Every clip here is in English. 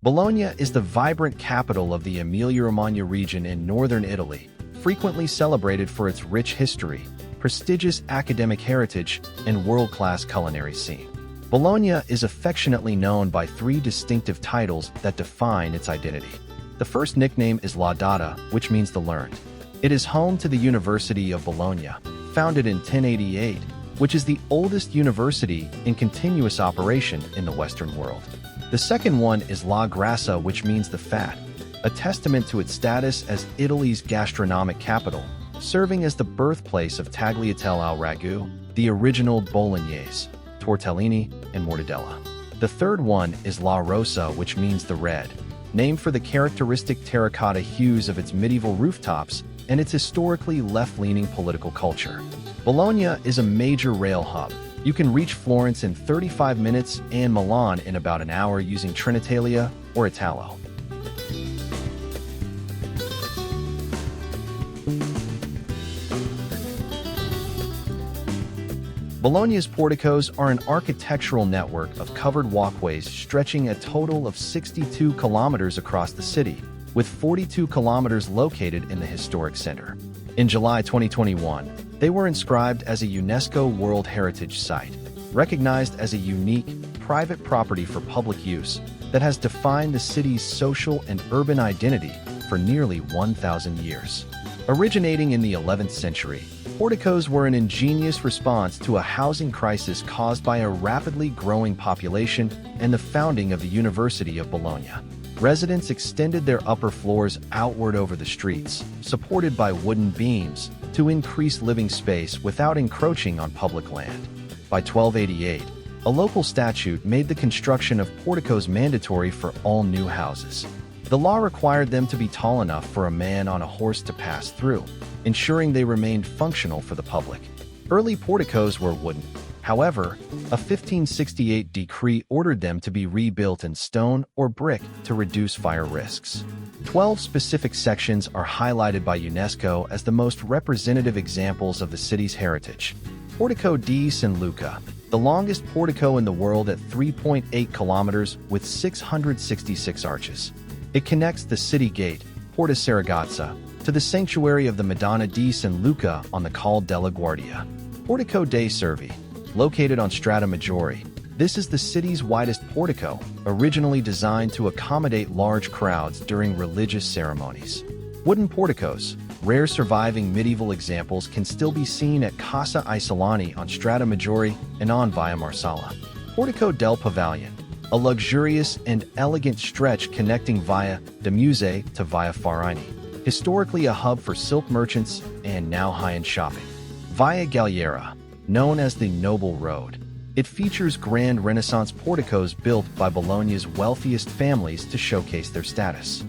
Bologna is the vibrant capital of the Emilia-Romagna region in northern Italy, frequently celebrated for its rich history, prestigious academic heritage, and world-class culinary scene. Bologna is affectionately known by three distinctive titles that define its identity. The first nickname is Laudata, which means the learned. It is home to the University of Bologna, founded in 1088, which is the oldest university in continuous operation in the Western world. The second one is La Grassa, which means the fat, a testament to its status as Italy's gastronomic capital, serving as the birthplace of tagliatelle al ragu, the original bolognese, tortellini, and mortadella. The third one is La Rosa, which means the red, named for the characteristic terracotta hues of its medieval rooftops and its historically left-leaning political culture. Bologna is a major rail hub. You can reach Florence in 35 minutes and Milan in about an hour using Trenitalia or Italo. Bologna's porticos are an architectural network of covered walkways stretching a total of 62 kilometers across the city, with 42 kilometers located in the historic center. In July 2021, they were inscribed as a UNESCO World Heritage Site, recognized as a unique, private property for public use that has defined the city's social and urban identity for nearly 1,000 years. Originating in the 11th century, porticos were an ingenious response to a housing crisis caused by a rapidly growing population and the founding of the University of Bologna. Residents extended their upper floors outward over the streets, supported by wooden beams, to increase living space without encroaching on public land. By 1288, a local statute made the construction of porticos mandatory for all new houses. The law required them to be tall enough for a man on a horse to pass through, ensuring they remained functional for the public. Early porticos were wooden. However, a 1568 decree ordered them to be rebuilt in stone or brick to reduce fire risks. 12 specific sections are highlighted by UNESCO as the most representative examples of the city's heritage. Portico di San Luca, the longest portico in the world at 3.8 kilometers with 666 arches. It connects the city gate, Porta Saragazza, to the sanctuary of the Madonna di San Luca on the Col della Guardia. Portico dei Servi, located on Piazza Maggiore, this is the city's widest portico, originally designed to accommodate large crowds during religious ceremonies. Wooden porticos, rare surviving medieval examples, can still be seen at Casa Isolani on Piazza Maggiore and on Via Marsala. Portico del Pavilion, a luxurious and elegant stretch connecting Via de Musée to Via Farini, historically a hub for silk merchants and now high-end shopping. Via Galliera, known as the Noble Road. It features grand Renaissance porticos built by Bologna's wealthiest families to showcase their status.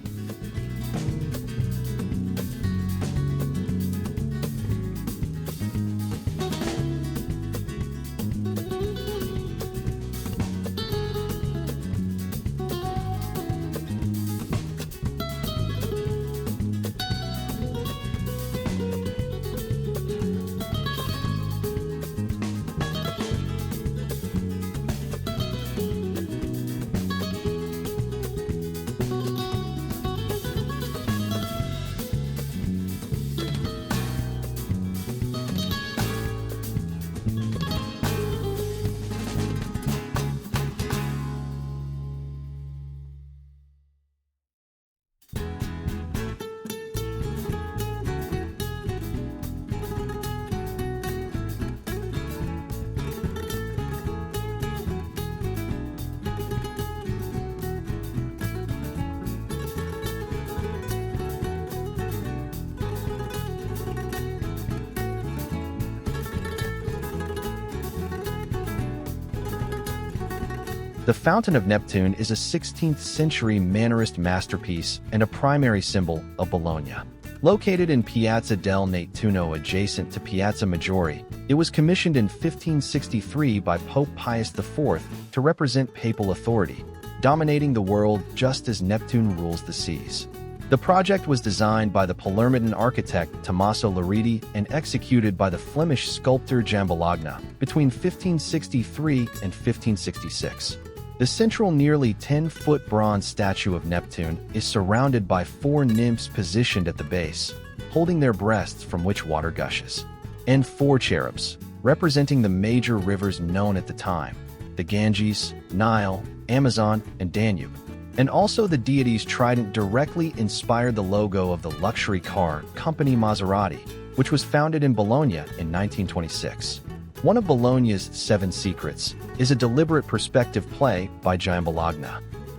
The Fountain of Neptune is a 16th-century Mannerist masterpiece and a primary symbol of Bologna. Located in Piazza del Nettuno adjacent to Piazza Maggiore, it was commissioned in 1563 by Pope Pius IV to represent papal authority, dominating the world just as Neptune rules the seas. The project was designed by the Palermitan architect Tommaso Loretti and executed by the Flemish sculptor Jan Bologna between 1563 and 1566. The central nearly 10-foot bronze statue of Neptune is surrounded by 4 nymphs positioned at the base, holding their breasts from which water gushes, and 4 cherubs, representing the major rivers known at the time, the Ganges, Nile, Amazon, and Danube. And also the deity's trident directly inspired the logo of the luxury car company Maserati, which was founded in Bologna in 1926. One of Bologna's 7 secrets is a deliberate perspective play by Bologna.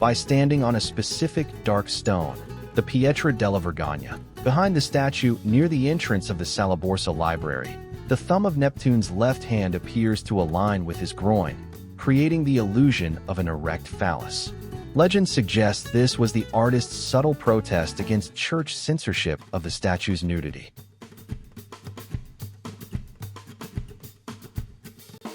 By standing on a specific dark stone, the Pietra della Vergogna, behind the statue near the entrance of the Sala Borsa library, the thumb of Neptune's left hand appears to align with his groin, creating the illusion of an erect phallus. Legend suggests this was the artist's subtle protest against church censorship of the statue's nudity.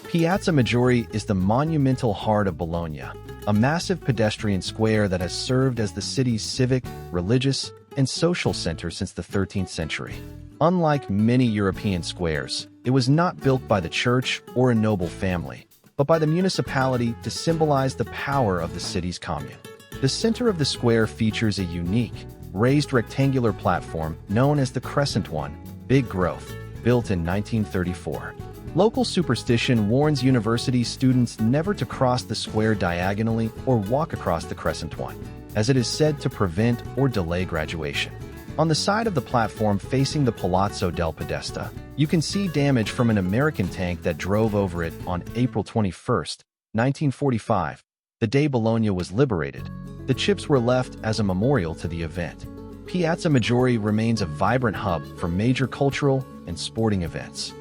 Piazza Maggiore is the monumental heart of Bologna, a massive pedestrian square that has served as the city's civic, religious, and social center since the 13th century. Unlike many European squares, it was not built by the church or a noble family, but by the municipality to symbolize the power of the city's commune. The center of the square features a unique, raised rectangular platform known as the Crescent One, Big Growth, built in 1934. Local superstition warns university students never to cross the square diagonally or walk across the Crescent One, as it is said to prevent or delay graduation. On the side of the platform facing the Palazzo del Podesta, you can see damage from an American tank that drove over it on April 21, 1945, the day Bologna was liberated. The chips were left as a memorial to the event. Piazza Maggiore remains a vibrant hub for major cultural and sporting events.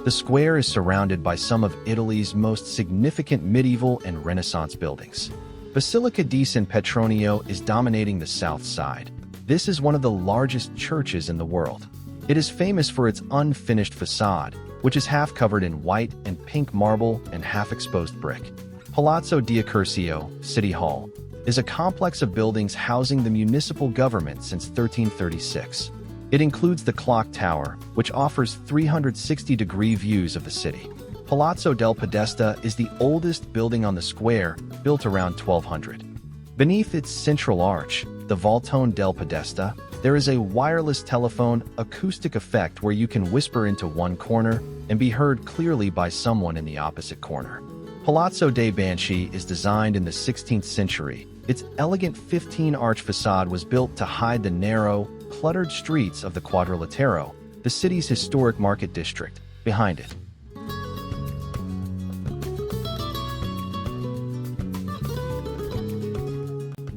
The square is surrounded by some of Italy's most significant medieval and Renaissance buildings. Basilica di San Petronio is dominating the south side. This is one of the largest churches in the world. It is famous for its unfinished facade, which is half covered in white and pink marble and half exposed brick. Palazzo di Accurcio, City Hall, is a complex of buildings housing the municipal government since 1336. It includes the clock tower, which offers 360-degree views of the city. Palazzo del Podesta is the oldest building on the square, built around 1200. Beneath its central arch, the Voltone del Podesta, there is a wireless telephone acoustic effect where you can whisper into one corner and be heard clearly by someone in the opposite corner. Palazzo dei Banchi is designed in the 16th century. Its elegant 15-arch facade was built to hide the narrow, cluttered streets of the Quadrilatero, the city's historic market district, behind it.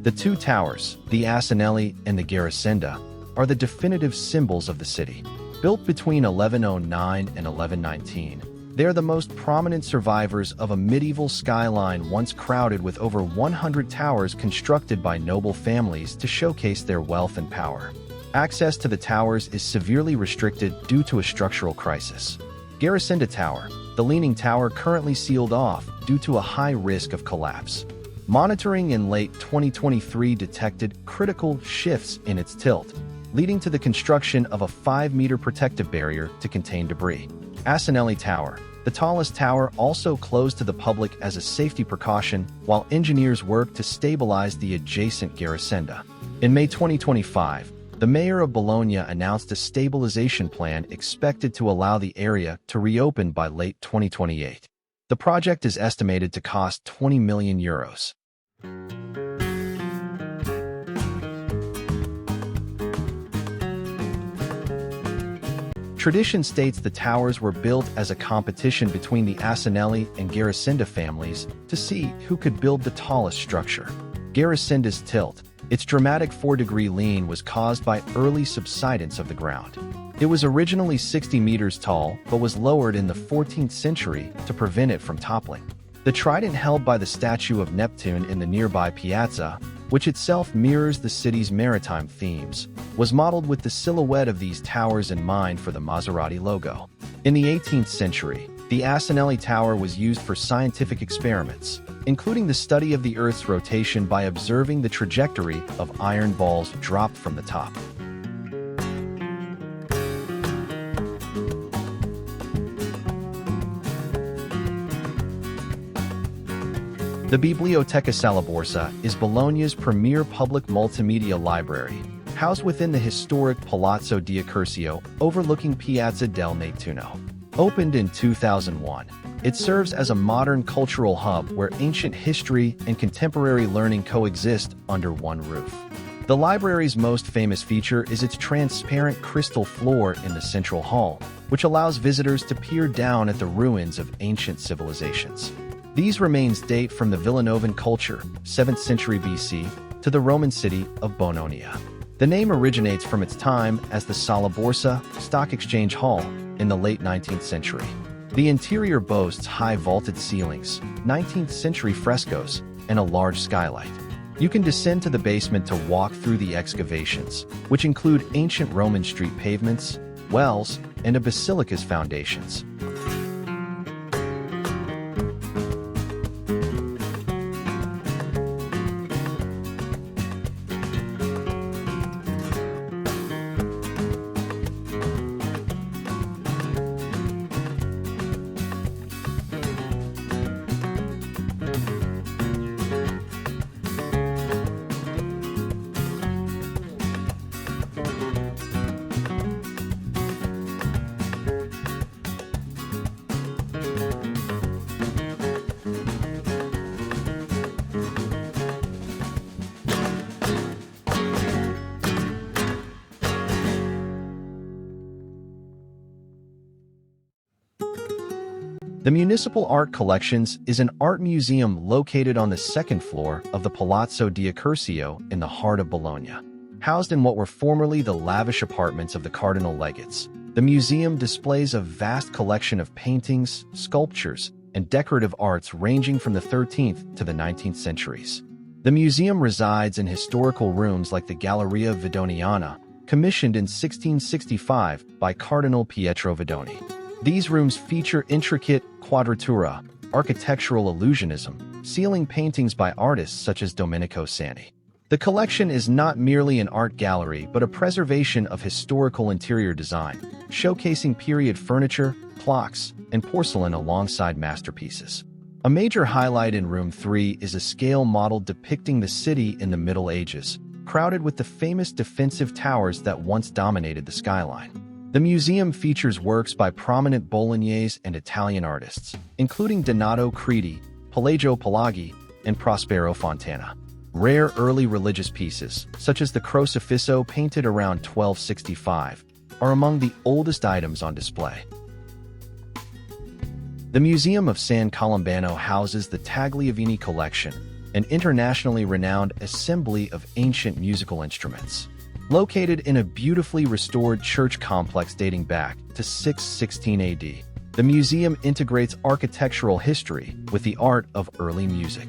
The 2 towers, the Asinelli and the Garisenda, are the definitive symbols of the city. Built between 1109 and 1119, they are the most prominent survivors of a medieval skyline once crowded with over 100 towers constructed by noble families to showcase their wealth and power. Access to the towers is severely restricted due to a structural crisis. Garisenda Tower, the leaning tower currently sealed off due to a high risk of collapse. Monitoring in late 2023 detected critical shifts in its tilt, leading to the construction of a 5-meter protective barrier to contain debris. Asinelli Tower, the tallest tower, also closed to the public as a safety precaution while engineers work to stabilize the adjacent Garisenda. In May 2025, the mayor of Bologna announced a stabilization plan expected to allow the area to reopen by late 2028. The project is estimated to cost €20 million. Tradition states the towers were built as a competition between the Asinelli and Garisenda families to see who could build the tallest structure. Garisenda's tilt, its dramatic 4-degree lean, was caused by early subsidence of the ground. It was originally 60 meters tall, but was lowered in the 14th century to prevent it from toppling. The trident held by the statue of Neptune in the nearby piazza, which itself mirrors the city's maritime themes, was modeled with the silhouette of these towers in mind for the Maserati logo. In the 18th century, the Asinelli Tower was used for scientific experiments, including the study of the Earth's rotation by observing the trajectory of iron balls dropped from the top. The Biblioteca Sala is Bologna's premier public multimedia library, housed within the historic Palazzo di Accursio overlooking Piazza del Nettuno. Opened in 2001, it serves as a modern cultural hub where ancient history and contemporary learning coexist under one roof. The library's most famous feature is its transparent crystal floor in the central hall, which allows visitors to peer down at the ruins of ancient civilizations. These remains date from the Villanovan culture, 7th century BC, to the Roman city of Bologna. The name originates from its time as the Sala Borsa stock exchange hall in the late 19th century. The interior boasts high vaulted ceilings, 19th century frescoes, and a large skylight. You can descend to the basement to walk through the excavations, which include ancient Roman street pavements, wells, and a basilica's foundations. The Municipal Art Collections is an art museum located on the second floor of the Palazzo di Accursio in the heart of Bologna. Housed in what were formerly the lavish apartments of the cardinal legates, the museum displays a vast collection of paintings, sculptures, and decorative arts ranging from the 13th to the 19th centuries. The museum resides in historical rooms like the Galleria Vidoniana, commissioned in 1665 by Cardinal Pietro Vidoni. These rooms feature intricate quadratura, architectural illusionism, ceiling paintings by artists such as Domenico Sani. The collection is not merely an art gallery but a preservation of historical interior design, showcasing period furniture, clocks, and porcelain alongside masterpieces. A major highlight in Room 3 is a scale model depicting the city in the Middle Ages, crowded with the famous defensive towers that once dominated the skyline. The museum features works by prominent Bolognese and Italian artists, including Donato Credi, Pelagio Pelaghi, and Prospero Fontana. Rare early religious pieces, such as the Crocifisso painted around 1265, are among the oldest items on display. The Museum of San Colombano houses the Tagliavini collection, an internationally renowned assembly of ancient musical instruments. Located in a beautifully restored church complex dating back to 616 AD, the museum integrates architectural history with the art of early music.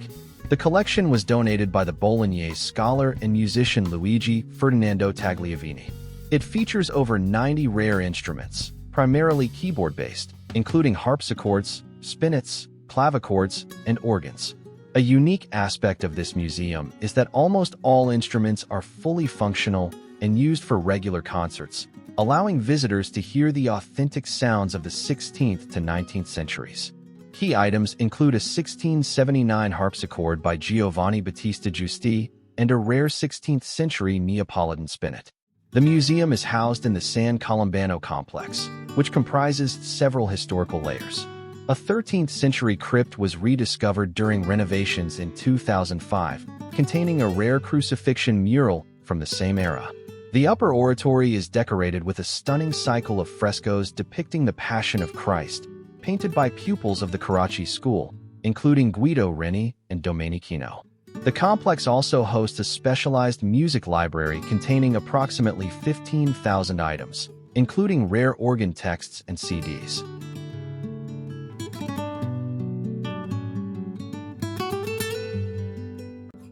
The collection was donated by the Bolognese scholar and musician Luigi Ferdinando Tagliavini. It features over 90 rare instruments, primarily keyboard-based, including harpsichords, spinets, clavichords, and organs. A unique aspect of this museum is that almost all instruments are fully functional and used for regular concerts, allowing visitors to hear the authentic sounds of the 16th to 19th centuries. Key items include a 1679 harpsichord by Giovanni Battista Giusti and a rare 16th century Neapolitan spinet. The museum is housed in the San Colombano complex, which comprises several historical layers. A 13th century crypt was rediscovered during renovations in 2005, containing a rare crucifixion mural from the same era. The upper oratory is decorated with a stunning cycle of frescoes depicting the Passion of Christ, painted by pupils of the Carracci school, including Guido Reni and Domenichino. The complex also hosts a specialized music library containing approximately 15,000 items, including rare organ texts and CDs.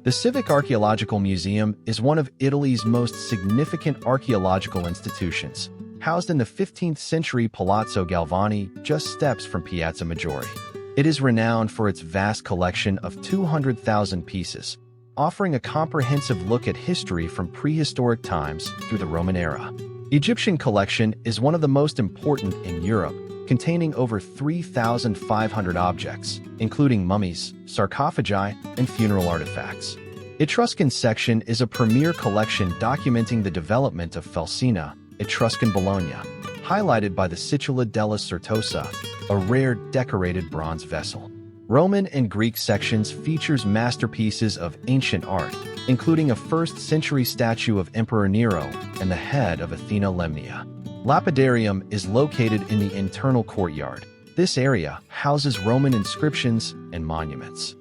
The Civic Archaeological Museum is one of Italy's most significant archaeological institutions, housed in the 15th century Palazzo Galvani, just steps from Piazza Maggiore. It is renowned for its vast collection of 200,000 pieces, offering a comprehensive look at history from prehistoric times through the Roman era. Egyptian collection is one of the most important in Europe, containing over 3,500 objects, including mummies, sarcophagi, and funeral artifacts. Etruscan section is a premier collection documenting the development of Falsina, Etruscan Bologna, highlighted by the Situla della Certosa, a rare decorated bronze vessel. Roman and Greek sections features masterpieces of ancient art, including a 1st-century statue of Emperor Nero and the head of Athena Lemnia. Lapidarium is located in the internal courtyard. This area houses Roman inscriptions and monuments.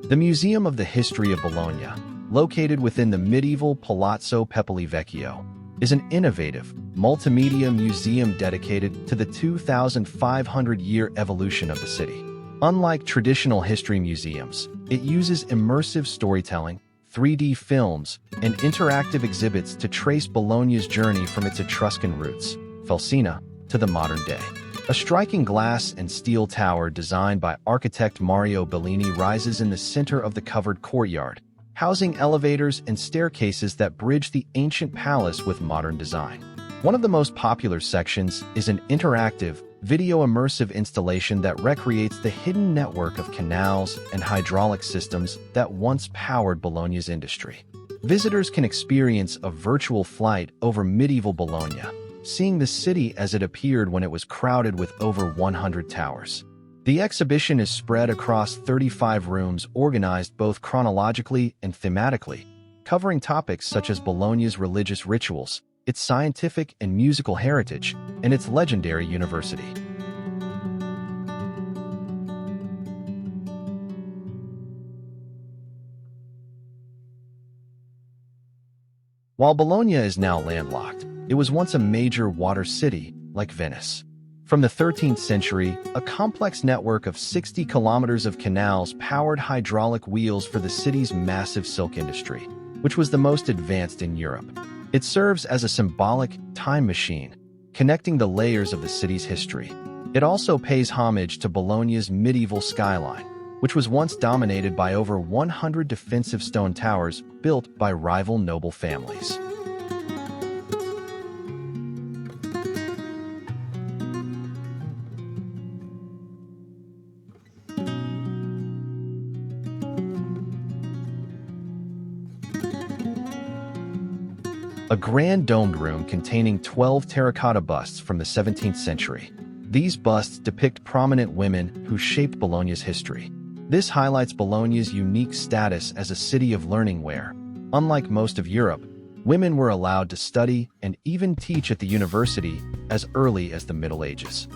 The Museum of the History of Bologna, located within the medieval Palazzo Pepoli Vecchio, is an innovative, multimedia museum dedicated to the 2,500-year evolution of the city. Unlike traditional history museums, it uses immersive storytelling, 3D films, and interactive exhibits to trace Bologna's journey from its Etruscan roots, Falsina, to the modern day. A striking glass and steel tower designed by architect Mario Bellini rises in the center of the covered courtyard, housing elevators and staircases that bridge the ancient palace with modern design. One of the most popular sections is an interactive, video-immersive installation that recreates the hidden network of canals and hydraulic systems that once powered Bologna's industry. Visitors can experience a virtual flight over medieval Bologna, seeing the city as it appeared when it was crowded with over 100 towers. The exhibition is spread across 35 rooms organized both chronologically and thematically, covering topics such as Bologna's religious rituals, its scientific and musical heritage, and its legendary university. While Bologna is now landlocked, it was once a major water city, like Venice. From the 13th century, a complex network of 60 kilometers of canals powered hydraulic wheels for the city's massive silk industry, which was the most advanced in Europe. It serves as a symbolic time machine, connecting the layers of the city's history. It also pays homage to Bologna's medieval skyline, which was once dominated by over 100 defensive stone towers built by rival noble families. A grand domed room containing 12 terracotta busts from the 17th century. These busts depict prominent women who shaped Bologna's history. This highlights Bologna's unique status as a city of learning where, unlike most of Europe, women were allowed to study and even teach at the university as early as the Middle Ages.